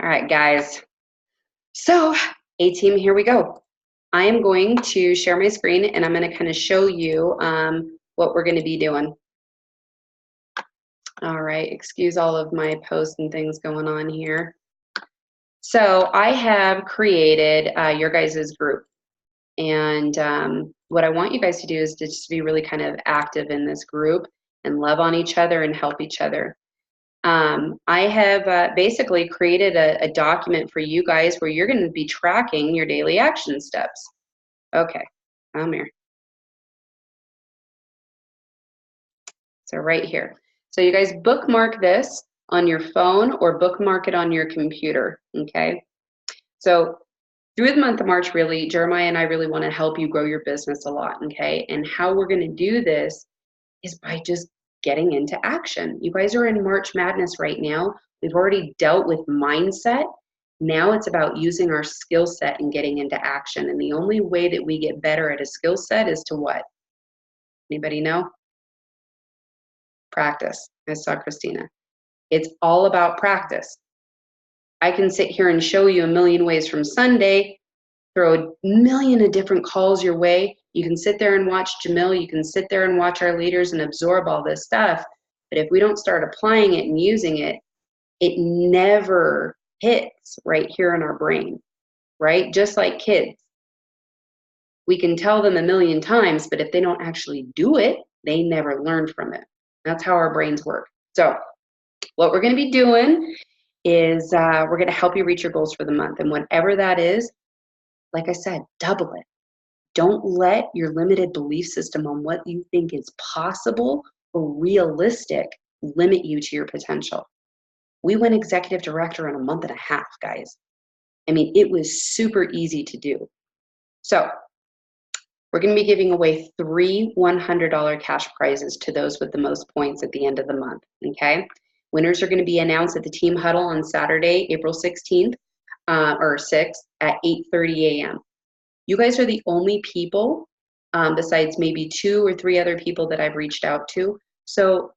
All right, guys. So, A-team, here we go. I am going to share my screen and I'm going to kind of show you what we're going to be doing. All right, excuse all of my posts and things going on here. So I have created your guys' group. And what I want you guys to do is to just be really kind of active in this group and love on each other and help each other. I have basically created a document for you guys where you're going to be tracking your daily action steps. Okay, come here. So right here. So you guys bookmark this on your phone or bookmark it on your computer, okay? So through the month of March, really, Jeremiah and I really want to help you grow your business a lot, okay? And how we're going to do this is by just getting into action. You guys are in March Madness right now. We've already dealt with mindset. Now it's about using our skill set and getting into action. And the only way that we get better at a skill set is to what? Anybody know? Practice. I saw Christina. It's all about practice. I can sit here and show you a million ways from Sunday, throw a million of different calls your way. You can sit there and watch Jamil. You can sit there and watch our leaders and absorb all this stuff. But if we don't start applying it and using it, it never hits right here in our brain, right? Just like kids. We can tell them a million times, but if they don't actually do it, they never learn from it. That's how our brains work. So what we're going to be doing is we're going to help you reach your goals for the month. And whatever that is, like I said, double it. Don't let your limited belief system on what you think is possible or realistic limit you to your potential. We went executive director in a month and a half, guys. I mean, it was super easy to do. So we're going to be giving away 3 $100 cash prizes to those with the most points at the end of the month, okay? Winners are going to be announced at the Team Huddle on Saturday, April 16th or 6th at 8:30 a.m. You guys are the only people, besides maybe 2 or 3 other people that I've reached out to. So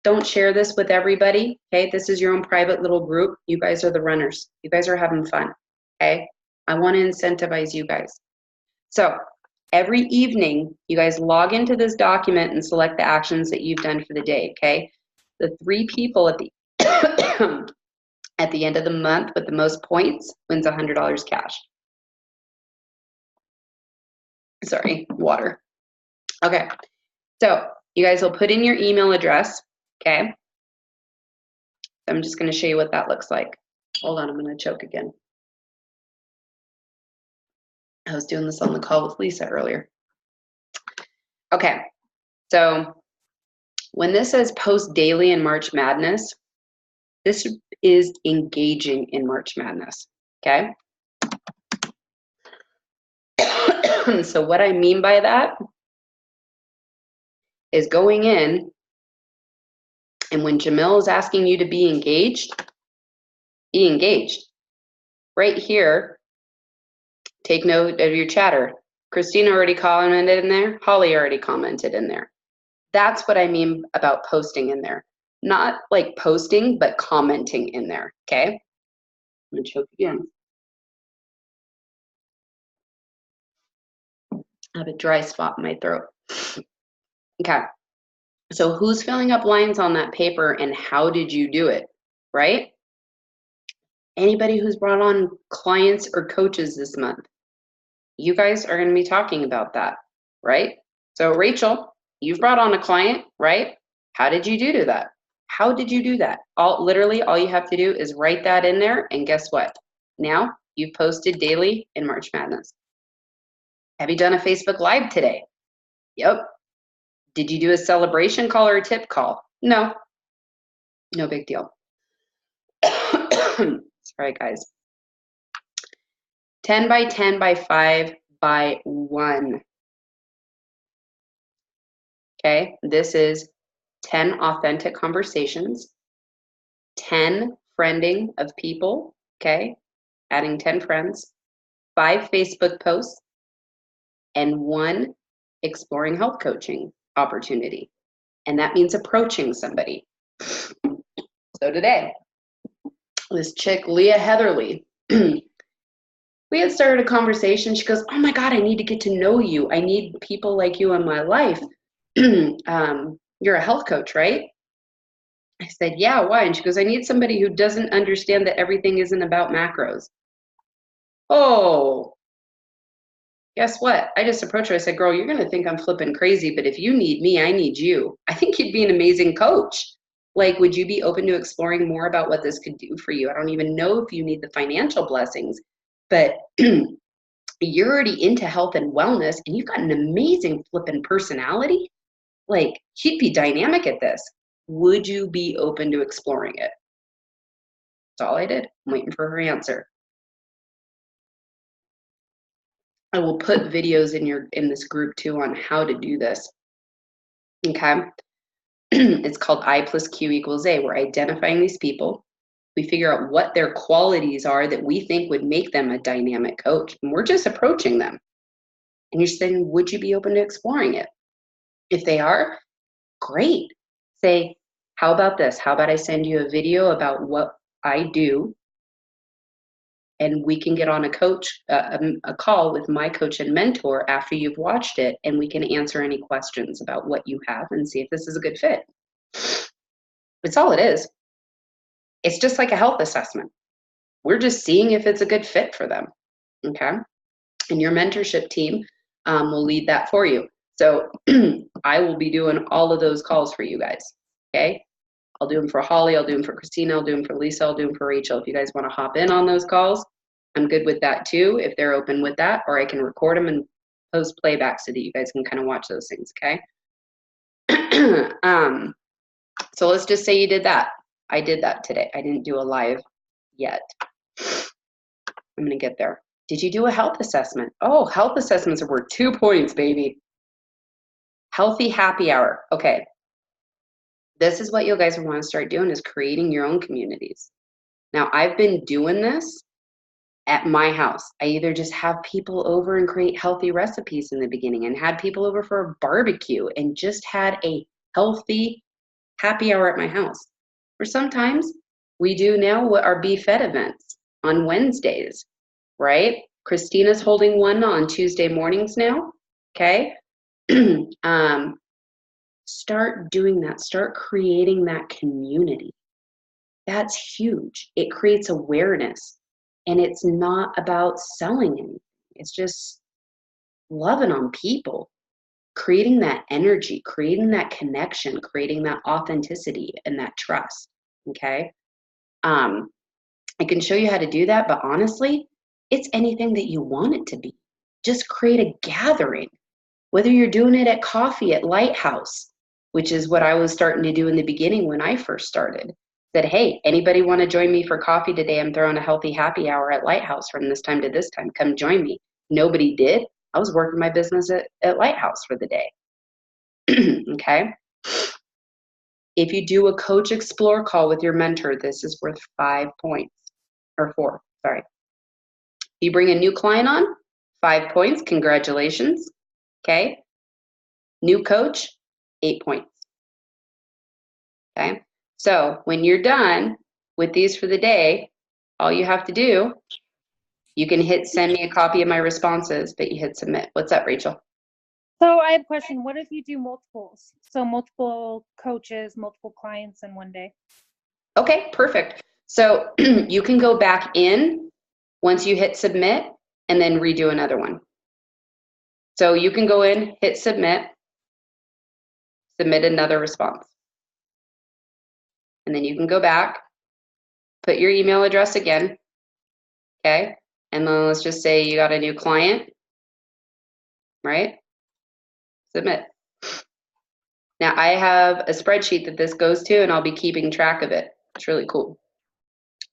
don't share this with everybody, okay? This is your own private little group. You guys are the runners. You guys are having fun, okay? I want to incentivize you guys. So every evening, you guys log into this document and select the actions that you've done for the day, okay? The 3 people at the at the end of the month with the most points wins $100 cash. Sorry, water. Okay, so you guys will put in your email address, okay? I'm just going to show you what that looks like. Hold on, I'm going to choke again. I was doing this on the call with Lisa earlier. Okay, so when this says post daily in March Madness, this is engaging in March Madness, okay? So what I mean by that is going in, and when Jamil is asking you to be engaged, be engaged. Right here, take note of your chatter. Christina already commented in there. Holly already commented in there. That's what I mean about posting in there. Not like posting, but commenting in there, okay? I'm gonna choke again. I have a dry spot in my throat. Okay, so who's filling up lines on that paper and how did you do it, right? Anybody who's brought on clients or coaches this month, you guys are going to be talking about that, right? So Rachel, you've brought on a client, right? How did you do that? How did you do that? Literally all you have to do is write that in there, and guess what? Now you've posted daily in March Madness. Have you done a Facebook Live today? Yep. Did you do a celebration call or a tip call? No. No big deal. Sorry, guys. 10 by 10 by 5 by 1. Okay, this is 10 authentic conversations, 10 friending of people, okay, adding 10 friends, 5 Facebook posts, and 1 exploring health coaching opportunity. And that means approaching somebody. So today, this chick, Leah Heatherly. We had started a conversation. She goes, "Oh my God, I need to get to know you. I need people like you in my life." You're a health coach, right? I said, "Yeah, why?" And she goes, "I need somebody who doesn't understand that everything isn't about macros." Oh, guess what? I just approached her. I said, "Girl, you're going to think I'm flipping crazy, but if you need me, I need you. I think you'd be an amazing coach. Like, would you be open to exploring more about what this could do for you? I don't even know if you need the financial blessings, but you're already into health and wellness and you've got an amazing flipping personality. Like, she'd be dynamic at this. Would you be open to exploring it?" That's all I did. I'm waiting for her answer. I will put videos in this group too on how to do this. Okay. It's called I plus Q equals A. We're identifying these people. We figure out what their qualities are that we think would make them a dynamic coach. And we're just approaching them. And you're saying, would you be open to exploring it? If they are, great. Say, how about this? How about I send you a video about what I do, and we can get on a call with my coach and mentor after you've watched it, and we can answer any questions about what you have and see if this is a good fit. That's all it is. It's just like a health assessment. We're just seeing if it's a good fit for them. Okay. And your mentorship team will lead that for you. So I will be doing all of those calls for you guys. Okay. I'll do them for Holly. I'll do them for Christina. I'll do them for Lisa. I'll do them for Rachel. If you guys want to hop in on those calls, I'm good with that too, if they're open with that, or I can record them and post playback so that you guys can kind of watch those things. Okay. So let's just say you did that. I did that today. I didn't do a live yet. I'm going to get there. Did you do a health assessment? Oh, health assessments are worth 2 points, baby. Healthy happy hour. Okay. This is what you guys want to start doing, is creating your own communities. Now, I've been doing this at my house. I either just have people over and create healthy recipes in the beginning, and had people over for a barbecue and just had a healthy happy hour at my house. Or sometimes we do now what our Be Fed events on Wednesdays, right? Christina's holding one on Tuesday mornings now. Okay. Start doing that. Start creating that community. That's huge. It creates awareness, and it's not about selling anything. It's just loving on people, creating that energy, creating that connection, creating that authenticity and that trust. Okay. I can show you how to do that, but honestly, it's anything that you want it to be. Just create a gathering, whether you're doing it at coffee at Lighthouse, which is what I was starting to do in the beginning when I first started. Said, hey, anybody want to join me for coffee today? I'm throwing a healthy happy hour at Lighthouse from this time to this time. Come join me. Nobody did. I was working my business at Lighthouse for the day. Okay. If you do a coach explore call with your mentor, this is worth 5 points, or 4, sorry. You bring a new client on, 5 points, congratulations. Okay. New coach, 8 points. Okay. So when you're done with these for the day, all you have to do, you can hit send me a copy of my responses, but you hit submit. What's up, Rachel? So I have a question. What if you do multiples? So multiple coaches, multiple clients in one day. Okay, perfect. So you can go back in once you hit submit and then redo another one. So you can go in, hit submit, submit another response. And then you can go back, put your email address again, okay? And then let's just say you got a new client, right? Submit. Now I have a spreadsheet that this goes to, and I'll be keeping track of it. It's really cool.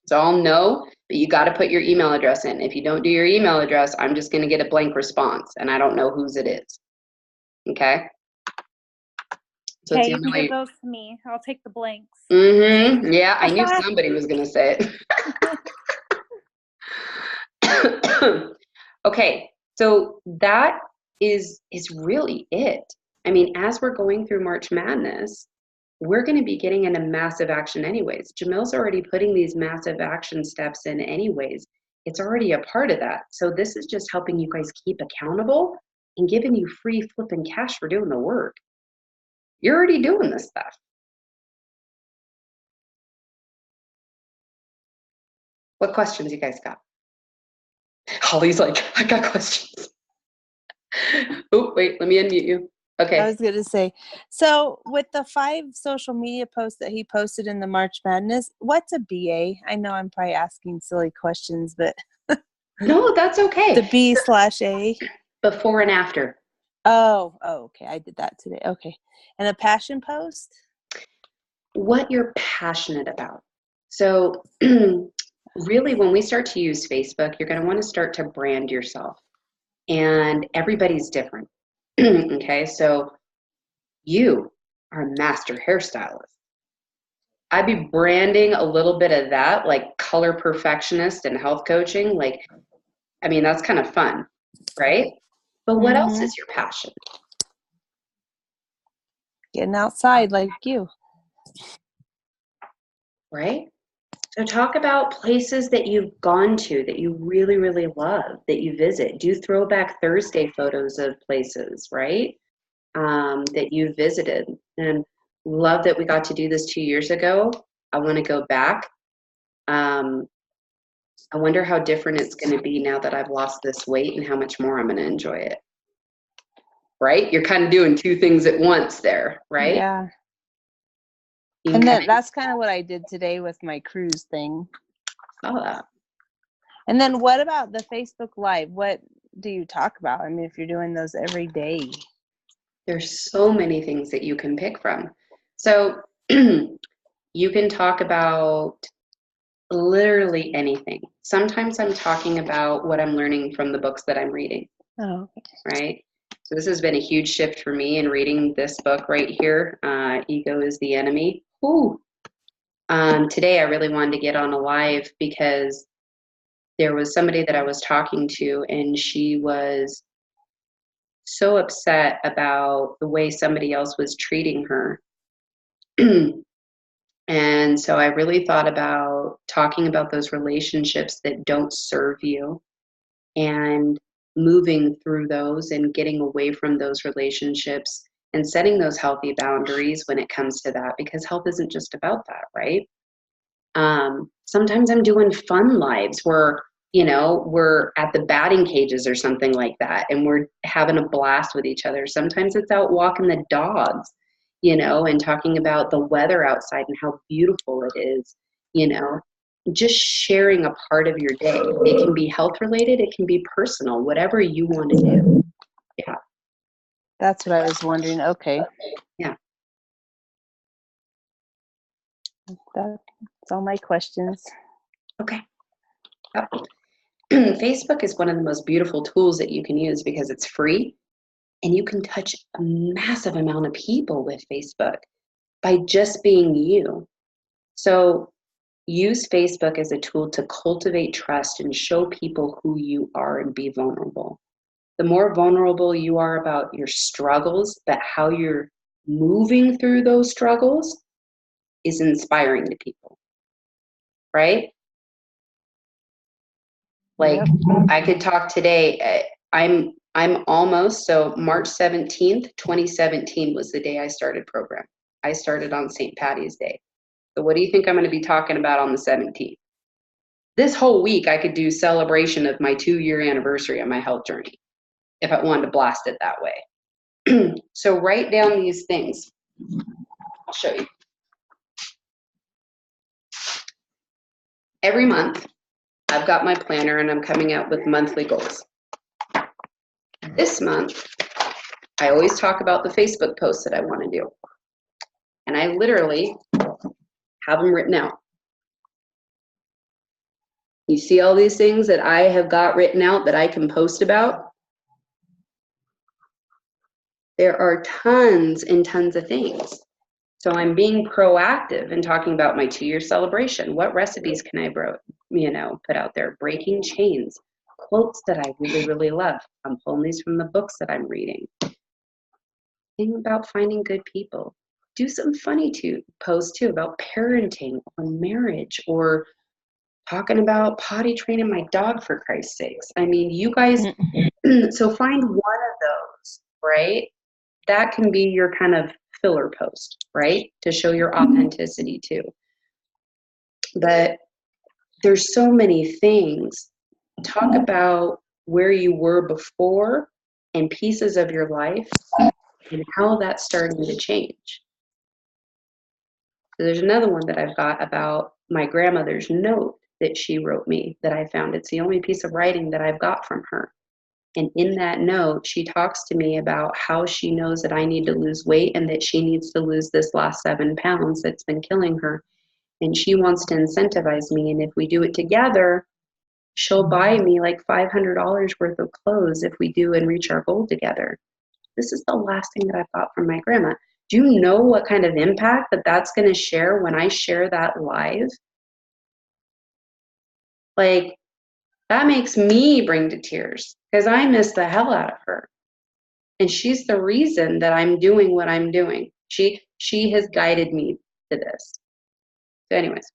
So I'll know, but you got to put your email address in. If you don't do your email address, I'm just going to get a blank response, and I don't know whose it is. Okay? So okay, you can give those to me. I'll take the blanks. Mm-hmm. Yeah, I knew somebody was going to say it. Okay, so that is really it. I mean, as we're going through March Madness, we're going to be getting into massive action anyways. Jamil's already putting these massive action steps in anyways. It's already a part of that. So this is just helping you guys keep accountable and giving you free flipping cash for doing the work. You're already doing this stuff. What questions you guys got? Holly's like, I got questions. Oh, wait, let me unmute you. Okay. I was going to say, so with the 5 social media posts that he posted in the March Madness, what's a BA? I know I'm probably asking silly questions, but no, that's okay. The B/A. Before and after. Oh, okay. I did that today. Okay. And a passion post? What you're passionate about. So really, when we start to use Facebook, you're going to want to start to brand yourself. And everybody's different. Okay, so you are a master hairstylist. I'd be branding a little bit of that, like color perfectionist and health coaching. Like, I mean, that's kind of fun, right? But what else is your passion? Getting outside like you. Right? So talk about places that you've gone to that you really, really love, that you visit. Do throwback Thursday photos of places, right? That you visited. And love that we got to do this 2 years ago. I want to go back. I wonder how different it's going to be now that I've lost this weight and how much more I'm going to enjoy it. Right? You're kind of doing 2 things at once there, right? Yeah. And that's kind of what I did today with my cruise thing. Saw that. And then what about the Facebook Live? What do you talk about? I mean, if you're doing those every day. There's so many things that you can pick from. So you can talk about literally anything. Sometimes I'm talking about what I'm learning from the books that I'm reading. Oh, okay. Right? So this has been a huge shift for me in reading this book right here, Ego is the Enemy. Ooh. Today I really wanted to get on a live because there was somebody that I was talking to and she was so upset about the way somebody else was treating her. And so I really thought about talking about those relationships that don't serve you and moving through those and getting away from those relationships and setting those healthy boundaries when it comes to that, because health isn't just about that, right? Sometimes I'm doing fun lives where, we're at the batting cages or something like that, and we're having a blast with each other. Sometimes it's out walking the dogs, and talking about the weather outside and how beautiful it is, just sharing a part of your day. It can be health related, it can be personal, whatever you want to do. Yeah. That's what I was wondering. Okay. Yeah. That's all my questions. Okay. Yep. Facebook is one of the most beautiful tools that you can use because it's free and you can touch a massive amount of people with Facebook by just being you. So use Facebook as a tool to cultivate trust and show people who you are and be vulnerable. The more vulnerable you are about your struggles, but how you're moving through those struggles is inspiring to people, right? Like, yep. I could talk today. I'm almost, so March 17th, 2017 was the day I started program. I started on St. Patty's Day. So what do you think I'm going to be talking about on the 17th? This whole week I could do celebration of my 2-year anniversary of my health journey if I wanted to blast it that way. So write down these things. I'll show you. Every month, I've got my planner and I'm coming out with monthly goals. This month, I always talk about the Facebook posts that I want to do. And I literally have them written out. You see all these things that I have got written out that I can post about? There are tons and tons of things. So I'm being proactive and talking about my 2-year celebration. What recipes can I put out there? Breaking chains, quotes that I really, really love. I'm pulling these from the books that I'm reading. Think about finding good people. do some funny posts too about parenting or marriage or talking about potty training my dog, for Christ's sakes. I mean, you guys, so find one of those, right? That can be your kind of filler post, right? To show your authenticity too. But there's so many things. Talk about where you were before and pieces of your life and how that's starting to change. So there's another one that I've got about my grandmother's note that she wrote me that I found. It's the only piece of writing that I've got from her. And in that note, she talks to me about how she knows that I need to lose weight and that she needs to lose this last 7 pounds that's been killing her. And she wants to incentivize me. And if we do it together, she'll buy me like $500 worth of clothes if we do and reach our goal together. This is the last thing that I've got from my grandma. Do you know what kind of impact that's going to share when I share that live? Like, that makes me bring to tears because I miss the hell out of her. And she's the reason that I'm doing what I'm doing. She has guided me to this. So anyways,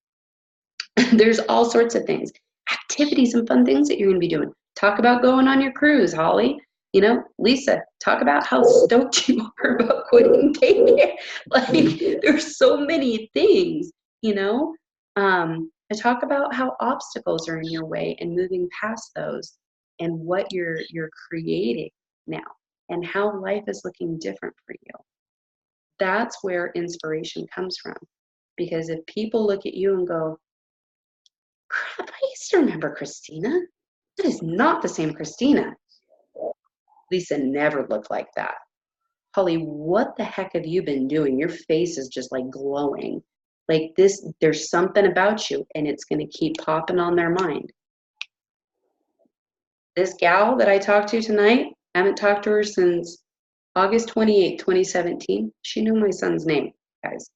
there's all sorts of things, activities and fun things that you're going to be doing. Talk about going on your cruise, Holly. You know, Lisa, talk about how stoked you are about quitting daycare. Like, there's so many things, you know. To talk about how obstacles are in your way and moving past those and what you're creating now and how life is looking different for you. That's where inspiration comes from. Because if people look at you and go, crap, I used to remember Christina. That is not the same Christina. Lisa never looked like that. Holly, what the heck have you been doing? Your face is just like glowing. Like this, there's something about you and it's going to keep popping on their mind. This gal that I talked to tonight, I haven't talked to her since August 28, 2017. She knew my son's name, guys.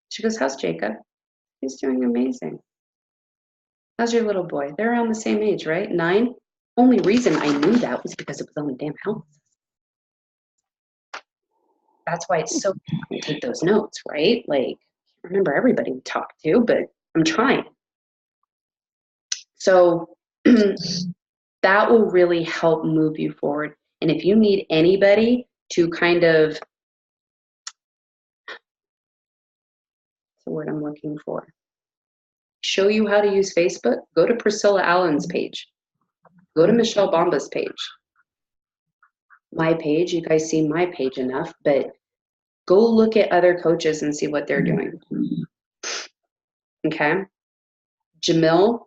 She goes, how's Jacob? He's doing amazing. How's your little boy? They're around the same age, right? 9? Only reason I knew that was because it was on the damn house. That's why it's so important to take those notes, right? Like, I remember everybody we talked to, but I'm trying. So that will really help move you forward. And if you need anybody to kind of, what's the word I'm looking for? Show you how to use Facebook, go to Priscilla Allen's page. Go to Michelle Bomba's page. My page, you guys see my page enough, but go look at other coaches and see what they're doing. Okay? Jamil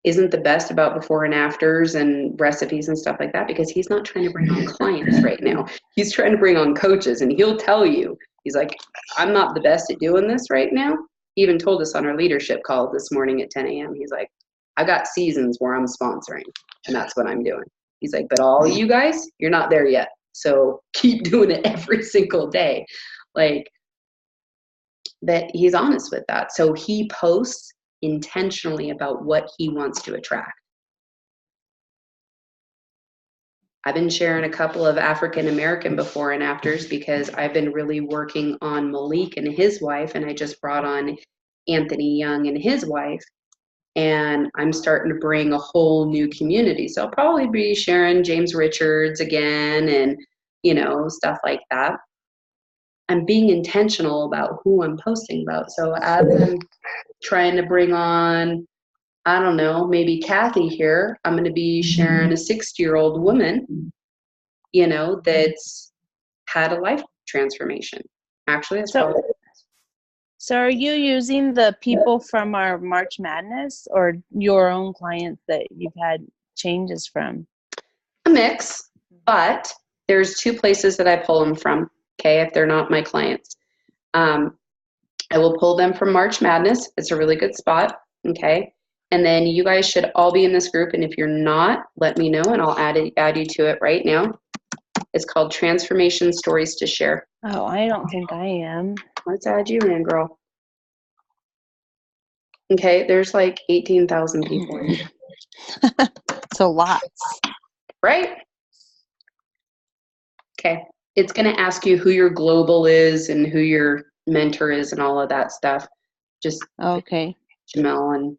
isn't the best about before and afters and recipes and stuff like that because he's not trying to bring on clients right now. He's trying to bring on coaches, and he'll tell you, he's like, I'm not the best at doing this right now. He even told us on our leadership call this morning at 10 a.m. He's like, I got seasons where I'm sponsoring, and that's what I'm doing. He's like, but all you guys, you're not there yet. So keep doing it every single day. Like, that he's honest with that. So he posts intentionally about what he wants to attract. I've been sharing a couple of African American before and afters because I've been really working on Malik and his wife, and I just brought on Anthony Young and his wife, and I'm starting to bring a whole new community. So I'll probably be sharing James Richards again and, you know, stuff like that. I'm being intentional about who I'm posting about. So as I'm trying to bring on, I don't know, maybe Kathy here, I'm going to be sharing a 60-year-old woman, you know, that's had a life transformation. Actually, that's probably. So are you using the people from our March Madness or your own clients that you've had changes from? A mix, but there's 2 places that I pull them from, okay, if they're not my clients. I will pull them from March Madness. It's a really good spot, okay? And then you guys should all be in this group, and if you're not, let me know, and I'll add you to it right now. It's called Transformation Stories to Share. Oh, I don't think I am. Let's add you in, girl. Okay, there's like 18,000 people in here. So lots. Right? Okay, it's going to ask you who your global is and who your mentor is and all of that stuff. Just Okay. Jamel and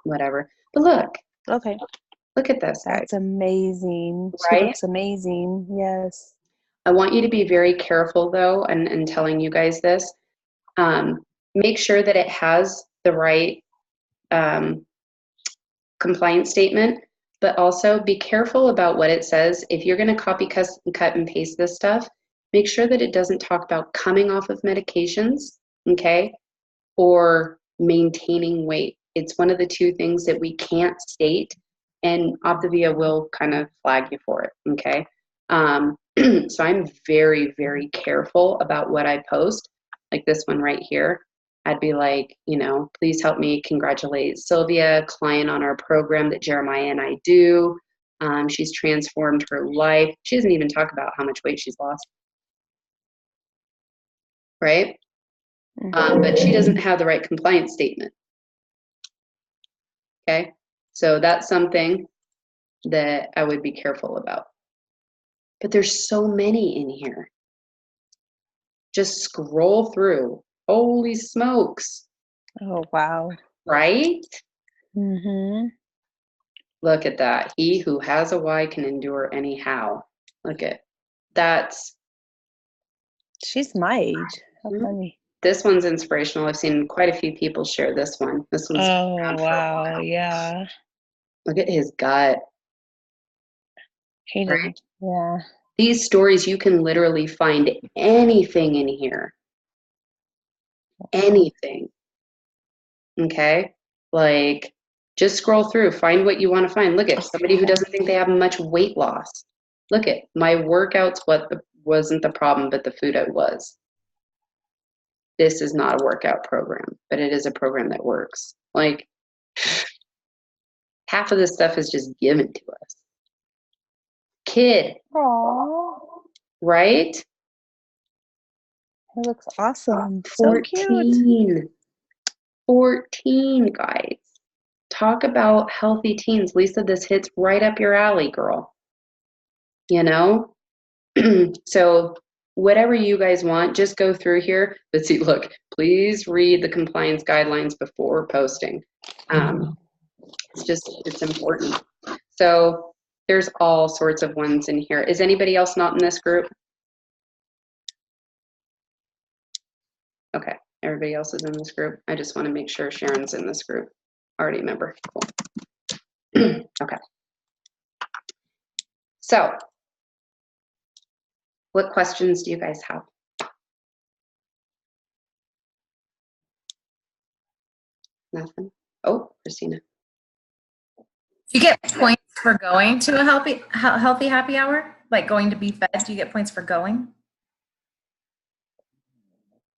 whatever. But look Okay. at this, guys. That's amazing. She Right? looks amazing. Yes. I want you to be very careful, though, and telling you guys this. Make sure that it has the right compliance statement, but also be careful about what it says. If you're going to copy, cut, and paste this stuff, make sure that it doesn't talk about coming off of medications, okay, or maintaining weight. It's one of the two things that we can't state, and Optavia will kind of flag you for it, okay? So I'm very, very careful about what I post, like this one right here. I'd be like, please help me congratulate Sylvia, client on our program that Jeremiah and I do. She's transformed her life. She doesn't even talk about how much weight she's lost, right? But she doesn't have the right compliance statement. Okay, so that's something that I would be careful about. But there's so many in here. Just scroll through. Holy smokes. Oh, wow. Right? Mm-hmm. Look at that. He who has a why can endure anyhow. Look at that's. She's my age. How Mhm. funny. This one's inspirational. I've seen quite a few people share this one. This one's Oh, around for a wow. while. Yeah. Look at his gut. He Right? didn't. Yeah. These stories, you can literally find anything in here. Anything. Okay? Like, just scroll through, find what you want to find. Look at somebody who doesn't think they have much weight loss. Look at my workouts, wasn't the problem, but the food I was. This is not a workout program, but it is a program that works. Like, half of this stuff is just given to us. Kid, Aww. right? He looks awesome. So cute. 14. 14, guys. Talk about healthy teens. Lisa, this hits right up your alley, girl. So whatever you guys want, just go through here. But see, look, please read the compliance guidelines before posting. It's important. So there's all sorts of ones in here. Is anybody else not in this group? Okay, everybody else is in this group. I just want to make sure Sharon's in this group. Already a member. Cool. Okay. So, what questions do you guys have? Nothing? Oh, Christina. Do you get points for going to a healthy happy hour? Like going to be fed, do you get points for going?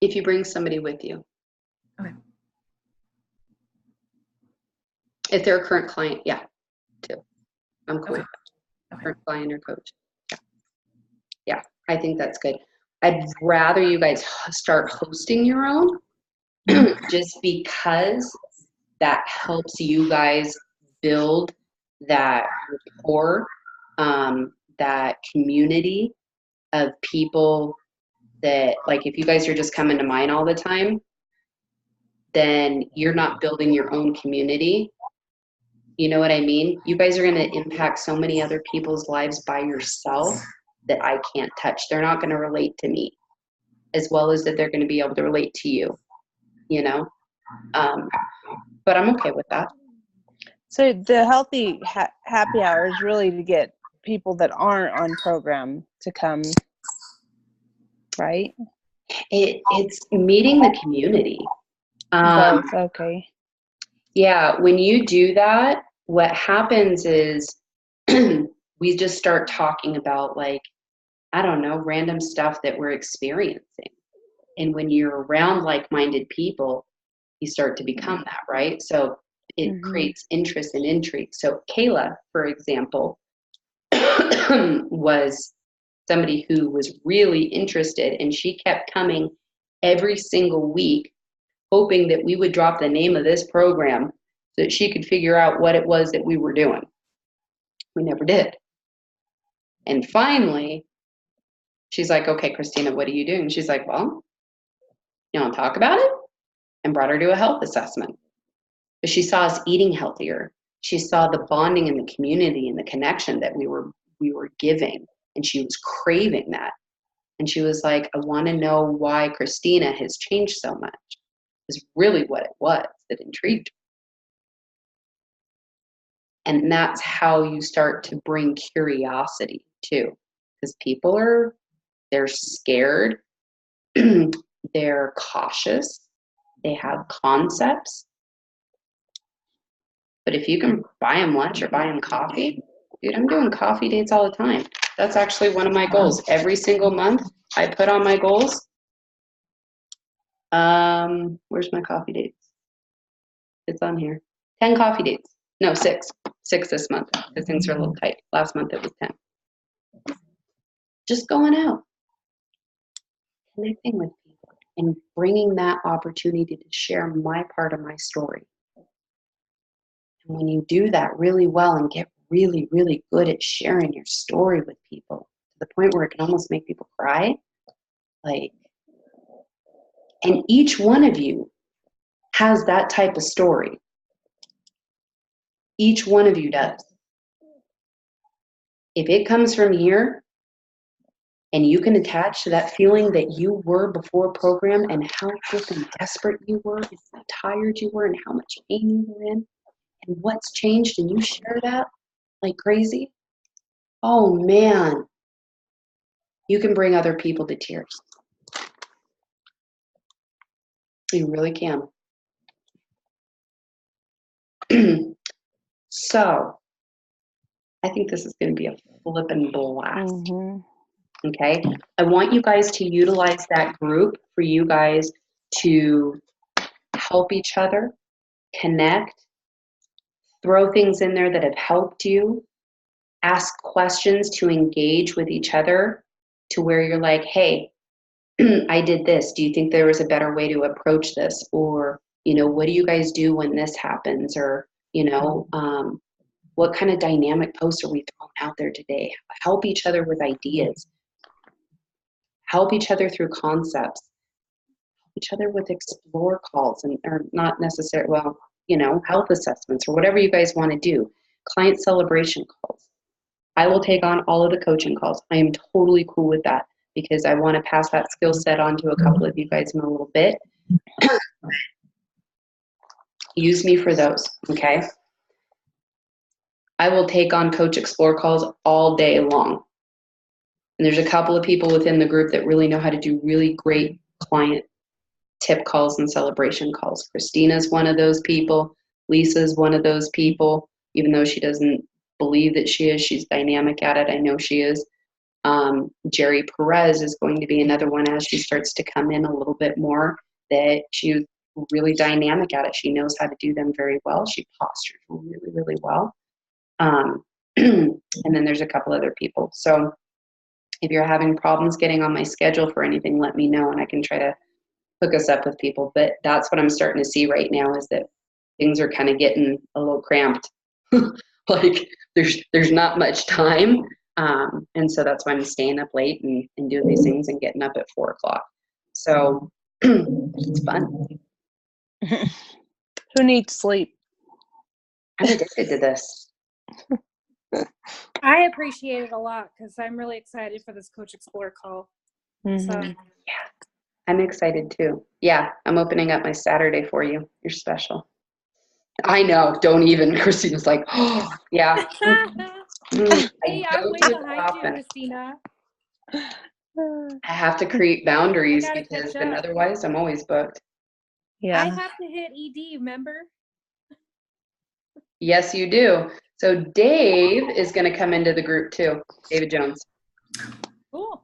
If you bring somebody with you. Okay. If they're a current client, yeah, too. I'm cool. Okay. Current client or coach. Yeah, I think that's good. I'd rather you guys start hosting your own just because that helps you guys build that rapport, that community of people that, like, if you guys are just coming to mine all the time, then you're not building your own community. You know what I mean? You guys are going to impact so many other people's lives by yourself that I can't touch. They're not going to relate to me as well as that they're going to be able to relate to you, but I'm okay with that. So the healthy happy hour is really to get people that aren't on program to come, right? It's meeting the community. Both, okay. Yeah, when you do that, what happens is we just start talking about, like, I don't know, random stuff that we're experiencing. And when you're around like-minded people, you start to become that, right? So it creates interest and intrigue. So Kayla, for example, was somebody who was really interested, and she kept coming every single week, hoping that we would drop the name of this program so that she could figure out what it was that we were doing. We never did. And finally, She's like, okay, Christina, what are you doing? She's like, well, you want to talk about it? And brought her to a health assessment. But she saw us eating healthier. She saw the bonding in the community and the connection that we were giving. And she was craving that. And she was like, I want to know why Christina has changed so much. Is really what it was that intrigued her. And that's how you start to bring curiosity too. Because people they're scared, they're cautious, they have concepts. But if you can buy them lunch or buy them coffee, dude, I'm doing coffee dates all the time. That's actually one of my goals. Every single month, I put on my goals. Where's my coffee dates? It's on here. 10 coffee dates. No, 6. 6 this month because things are a little tight. Last month it was 10. Just going out, connecting with people, and bringing that opportunity to share my part of my story. And when you do that really well and get really, really good at sharing your story with people to the point where it can almost make people cry, and each one of you has that type of story. Each one of you does. If it comes from here and you can attach to that feeling that you were before program and how freaking desperate you were and how tired you were and how much pain you were in and what's changed, and you share that like crazy, oh man, you can bring other people to tears. You really can. So, I think this is going to be a flippin' blast. Mm-hmm. Okay? I want you guys to utilize that group for you guys to help each other, connect, throw things in there that have helped you, ask questions to engage with each other to where you're like, hey, I did this. Do you think there was a better way to approach this? Or, what do you guys do when this happens? Or, what kind of dynamic posts are we throwing out there today? Help each other with ideas. Help each other through concepts. Help each other with explore calls or not necessarily, health assessments or whatever you guys want to do. Client celebration calls. I will take on all of the coaching calls. I am totally cool with that because I want to pass that skill set on to a couple of you guys in a little bit. Use me for those, okay? I will take on Coach Explore calls all day long. And there's a couple of people within the group that really know how to do really great client tip calls and celebration calls. Christina's one of those people. Lisa's one of those people. Even though she doesn't believe that she is, she's dynamic at it. I know she is. Jerry Perez is going to be another one as she starts to come in a little bit more, that she's really dynamic at it. She knows how to do them very well. She postures really, really well. And then there's a couple other people. So if you're having problems getting on my schedule for anything, let me know and I can try to hook us up with people. But that's what I'm starting to see right now is that things are kind of getting a little cramped. Like there's not much time. And so that's why I'm staying up late and doing these things and getting up at 4:00. So it's fun. Who needs sleep? I'm addicted to this. I appreciate it a lot because I'm really excited for this Coach Explore call. Mm-hmm. So Yeah, I'm excited too. Yeah, I'm opening up my Saturday for you. You're special. I know. Don't even. Christina's like, oh, yeah. hey, I'm way behind you, Christina. I have to create boundaries I gotta because catch then up. otherwise I'm always booked. Yeah. I have to hit ED, remember? Yes, you do. So Dave is going to come into the group too. David Jones. Cool.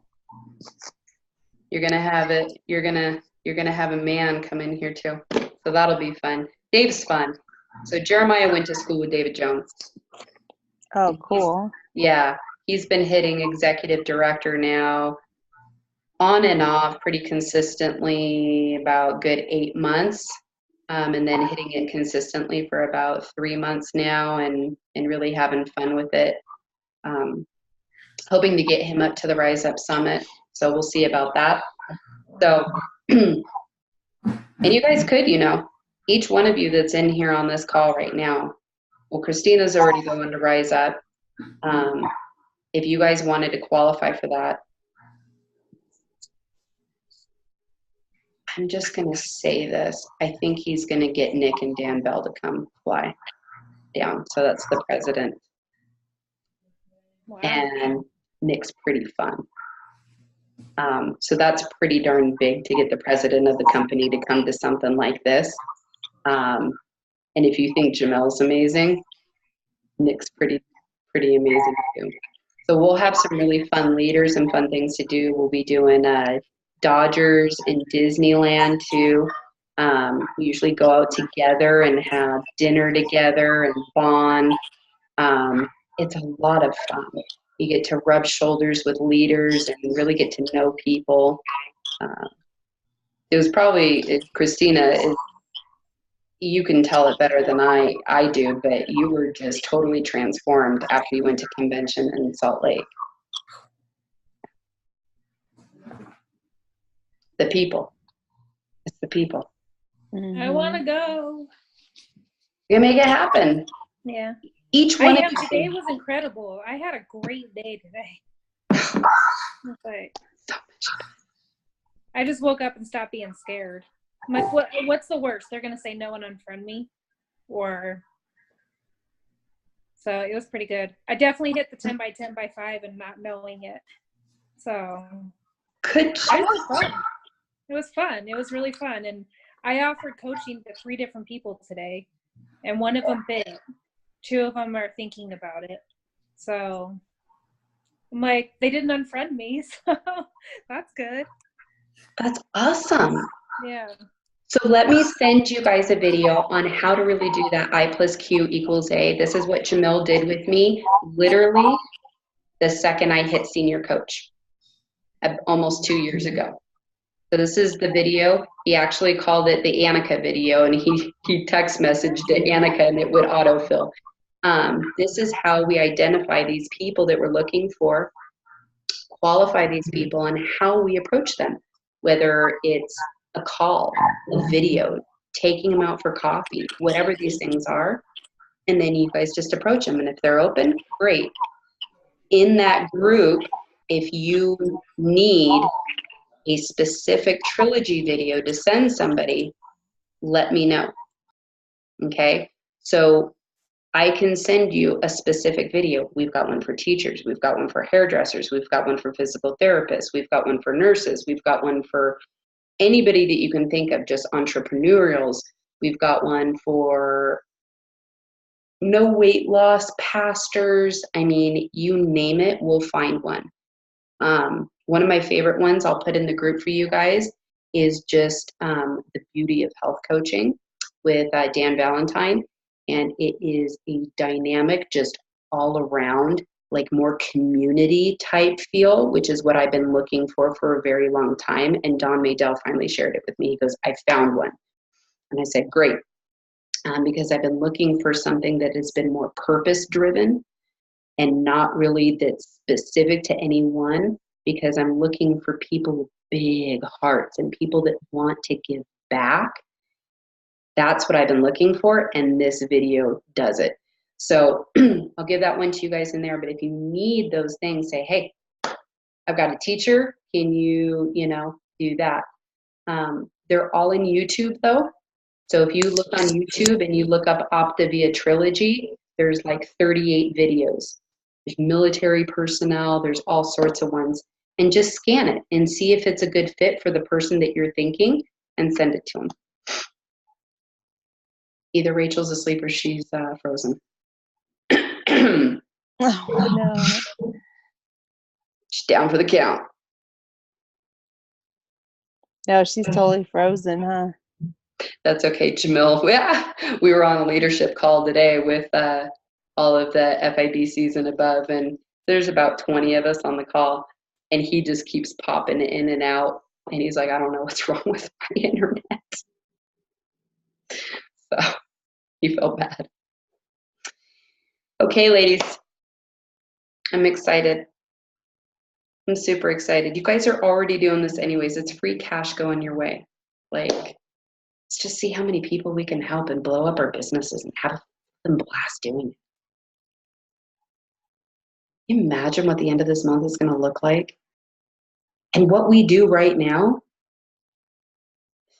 You're going to have it. You're going to have a man come in here too. So that'll be fun. Dave's fun. So Jeremiah went to school with David Jones. Oh, cool. Yeah, he's been hitting executive director now on and off pretty consistently about good 8 months. And then hitting it consistently for about 3 months now and really having fun with it. Hoping to get him up to the Rise Up Summit So we'll see about that. So, and you guys could, each one of you that's in here on this call right now, well, Christina's already going to Rise Up. If you guys wanted to qualify for that, I'm just going to say this. I think he's going to get Nick and Dan Bell to come fly down. So that's the president. Wow. And Nick's pretty fun. So that's pretty darn big to get the president of the company to come to something like this. And if you think Jamel's amazing, Nick's pretty amazing too. So we'll have some really fun leaders and fun things to do. We'll be doing Dodgers in Disneyland too. We usually go out together and have dinner together and bond. It's a lot of fun. You get to rub shoulders with leaders and really get to know people. It was probably, Christina, you can tell it better than I do, but you were just totally transformed after you went to convention in Salt Lake. The people. It's the people. I want to go. You're gonna make it happen. Yeah. Each one of you. Today was incredible. I had a great day today. But I just woke up and stopped being scared. I'm like, what's the worst? They're gonna say no and unfriend me, or so it was pretty good. I definitely hit the 10 by 10 by 5 and not knowing it. So Good. It was fun. It was fun. It was really fun, and I offered coaching to 3 different people today, and one of them bit. 2 of them are thinking about it. So I'm like, they didn't unfriend me, so that's good. That's awesome. Yeah. So let me send you guys a video on how to really do that I plus Q equals A. This is what Jamil did with me, literally the second I hit senior coach, almost 2 years ago. So this is the video. He actually called it the Annika video, and he text messaged it Annika, and it would autofill. This is how we identify these people that we're looking for, qualify these people, and how we approach them, whether it's a call, a video, taking them out for coffee, whatever these things are. And then you guys just approach them. And if they're open, great. In that group, if you need a specific trilogy video to send somebody, let me know. Okay? So I can send you a specific video. We've got one for teachers. We've got one for hairdressers. We've got one for physical therapists. We've got one for nurses. We've got one for anybody that you can think of, just entrepreneurials. We've got one for no weight loss, pastors. I mean, you name it, we'll find one. One of my favorite ones I'll put in the group for you guys is just the beauty of health coaching with Dan Valentine. And it is a dynamic, just all around, like more community type feel, which is what I've been looking for a very long time. And Don Maydell finally shared it with me. He goes, I found one. And I said, great. Because I've been looking for something that has been more purpose driven and not really that's specific to anyone, because I'm looking for people with big hearts and people that want to give back. That's what I've been looking for, and this video does it. So I'll give that one to you guys in there, but if you need those things, say, hey, I've got a teacher, can you do that? They're all in YouTube though. So if you look on YouTube and you look up Optavia Trilogy, there's like 38 videos. There's military personnel, there's all sorts of ones. And just scan it and see if it's a good fit for the person that you're thinking and send it to them. Either Rachel's asleep or she's frozen. Oh, no. She's down for the count. No, she's totally frozen, huh? That's okay, Jamil. Yeah, we were on a leadership call today with all of the FIBCs and above, and there's about 20 of us on the call, and he just keeps popping in and out, and he's like, I don't know what's wrong with my internet. So he felt bad. Okay, ladies, I'm excited. I'm super excited. You guys are already doing this anyways. It's free cash going your way. Like, let's just see how many people we can help and blow up our businesses and have them blast doing it. Can you imagine what the end of this month is going to look like? And what we do right now,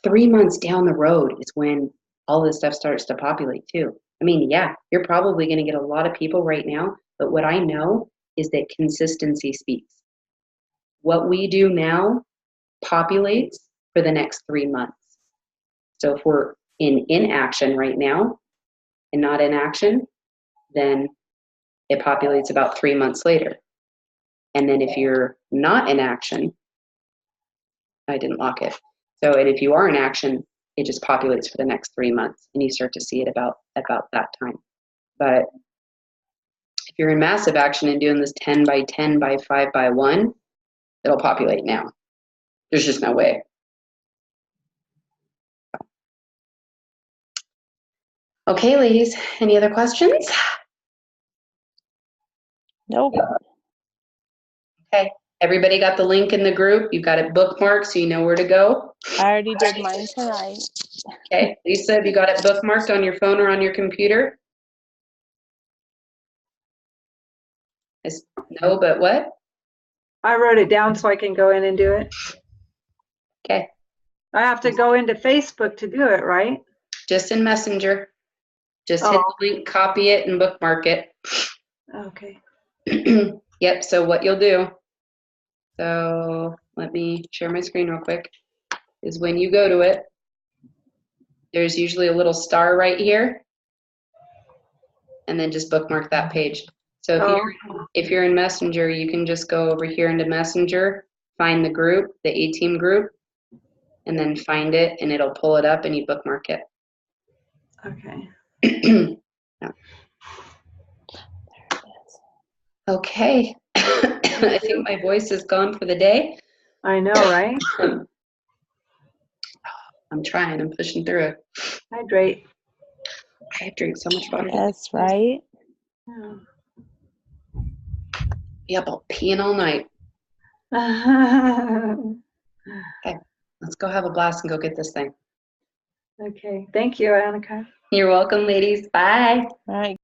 3 months down the road is when all this stuff starts to populate too. I mean, yeah, you're probably going to get a lot of people right now, but what I know is that consistency speaks. What we do now populates for the next 3 months. So if we're in inaction right now and not in action, then it populates about 3 months later. And then if you're not in action, I didn't lock it. So, and if you are in action, it just populates for the next 3 months and you start to see it about that time. But if you're in massive action and doing this 10 by 10 by 5 by 1, it'll populate now. There's just no way. Okay, ladies, any other questions? Nope. Okay, everybody got the link in the group. You've got it bookmarked so you know where to go. I already did mine tonight. Okay, Lisa, have you got it bookmarked on your phone or on your computer? No, but what? I wrote it down so I can go in and do it. Okay, I have to go into Facebook to do it, right? just in Messenger. Just hit the link, copy it, and bookmark it. Okay. Yep, so what you'll do, so let me share my screen real quick, is when you go to it, there's usually a little star right here, and then just bookmark that page. So if you're in Messenger, you can just go over here into Messenger, find the group, the A-Team group, and then find it, and it'll pull it up, and you bookmark it. Okay. Yeah. Okay. I think my voice is gone for the day. I know, right? I'm trying. I'm pushing through it. Hydrate. I drink so much water. That's right. Yeah. Yep, I'll peeing all night. Okay, let's go have a blast and go get this thing. Okay. Thank you, Annika. You're welcome, ladies. Bye. All right.